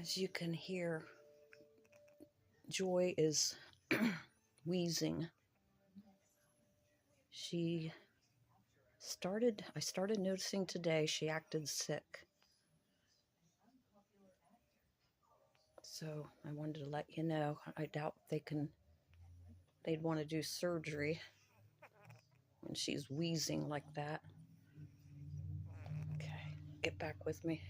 As you can hear, Joy is wheezing. I started noticing today she acted sick. So I wanted to let you know. I doubt they'd want to do surgery when she's wheezing like that. Okay, get back with me.